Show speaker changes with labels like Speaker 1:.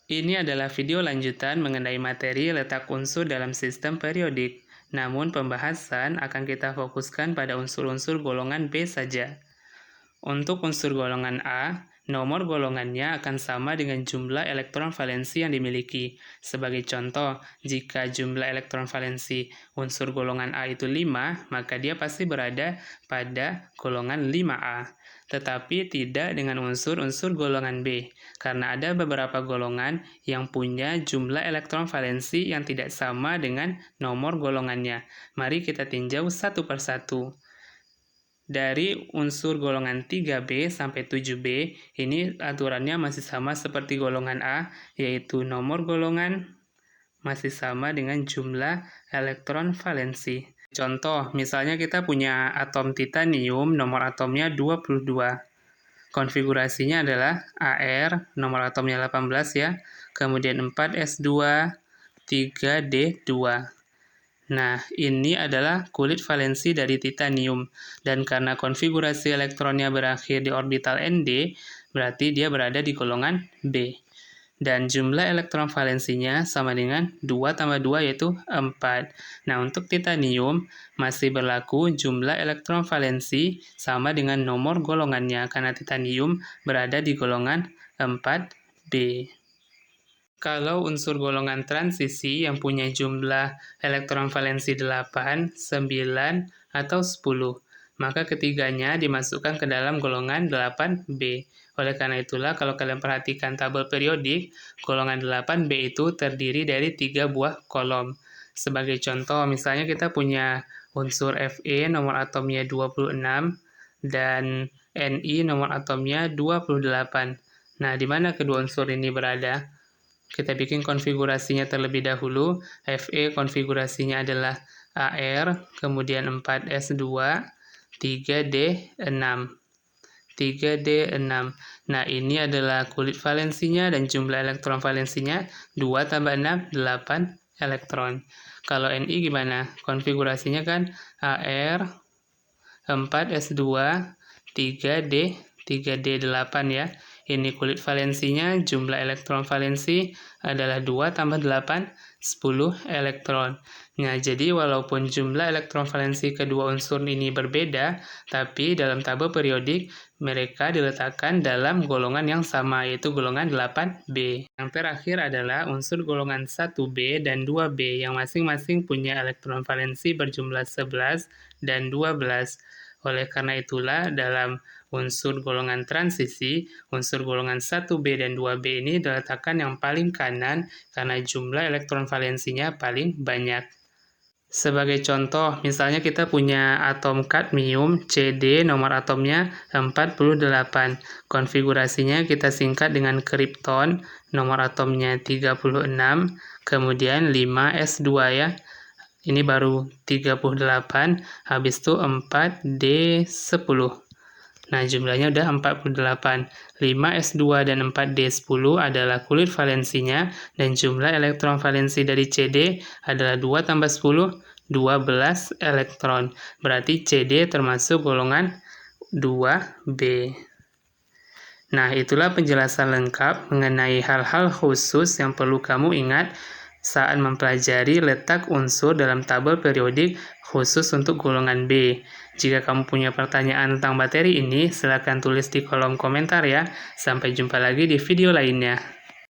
Speaker 1: Ini adalah video lanjutan mengenai materi letak unsur dalam sistem periodik. Namun pembahasan akan kita fokuskan pada unsur-unsur golongan B saja. Untuk unsur golongan A, nomor golongannya akan sama dengan jumlah elektron valensi yang dimiliki. Sebagai contoh, jika jumlah elektron valensi unsur golongan A itu 5, maka dia pasti berada pada golongan 5A. Tetapi tidak dengan unsur-unsur golongan B, karena ada beberapa golongan yang punya jumlah elektron valensi yang tidak sama dengan nomor golongannya. Mari kita tinjau satu persatu. Dari unsur golongan 3B sampai 7B, ini aturannya masih sama seperti golongan A, yaitu nomor golongan masih sama dengan jumlah elektron valensi. Contoh, misalnya kita punya atom titanium, nomor atomnya 22. Konfigurasinya adalah AR, nomor atomnya 18 ya, kemudian 4S2, 3D2. Nah, ini adalah kulit valensi dari titanium, dan karena konfigurasi elektronnya berakhir di orbital Nd, berarti dia berada di golongan B. Dan jumlah elektron valensinya sama dengan 2 tambah 2 yaitu 4. Nah, untuk titanium masih berlaku jumlah elektron valensi sama dengan nomor golongannya, karena titanium berada di golongan 4B. Kalau unsur golongan transisi yang punya jumlah elektron valensi 8, 9, atau 10, maka ketiganya dimasukkan ke dalam golongan 8B. Oleh karena itulah, kalau kalian perhatikan tabel periodik, golongan 8B itu terdiri dari 3 buah kolom. Sebagai contoh, misalnya kita punya unsur Fe nomor atomnya 26 dan Ni nomor atomnya 28. Nah, di mana kedua unsur ini berada? Kita bikin konfigurasinya terlebih dahulu. Fe konfigurasinya adalah AR, kemudian 4S2, 3D6. 3D6. Nah, ini adalah kulit valensinya dan jumlah elektron valensinya 2 tambah 6, 8 elektron. Kalau Ni gimana? Konfigurasinya kan AR, 4S2, 3D, 3D8 ya. Ini kulit valensinya, jumlah elektron valensi adalah 2 tambah 8, 10 elektron. Nah, jadi walaupun jumlah elektron valensi kedua unsur ini berbeda, tapi dalam tabel periodik mereka diletakkan dalam golongan yang sama, yaitu golongan 8B. Yang terakhir adalah unsur golongan 1B dan 2B, yang masing-masing punya elektron valensi berjumlah 11 dan 12. Oleh karena itulah, dalam unsur golongan transisi, unsur golongan 1B dan 2B ini diletakkan yang paling kanan karena jumlah elektron valensinya paling banyak. Sebagai contoh, misalnya kita punya atom kadmium, Cd, nomor atomnya 48. Konfigurasinya kita singkat dengan kripton, nomor atomnya 36, kemudian 5s2 ya. Ini baru 38, habis itu 4D10. Nah, jumlahnya udah 48. 5s2 dan 4d10 adalah kulit valensinya, dan jumlah elektron valensi dari CD adalah 2 tambah 10, 12 elektron. Berarti CD termasuk golongan 2B. Nah, itulah penjelasan lengkap mengenai hal-hal khusus yang perlu kamu ingat saat mempelajari letak unsur dalam tabel periodik khusus untuk golongan B. Jika kamu punya pertanyaan tentang materi ini, silakan tulis di kolom komentar ya. Sampai jumpa lagi di video lainnya.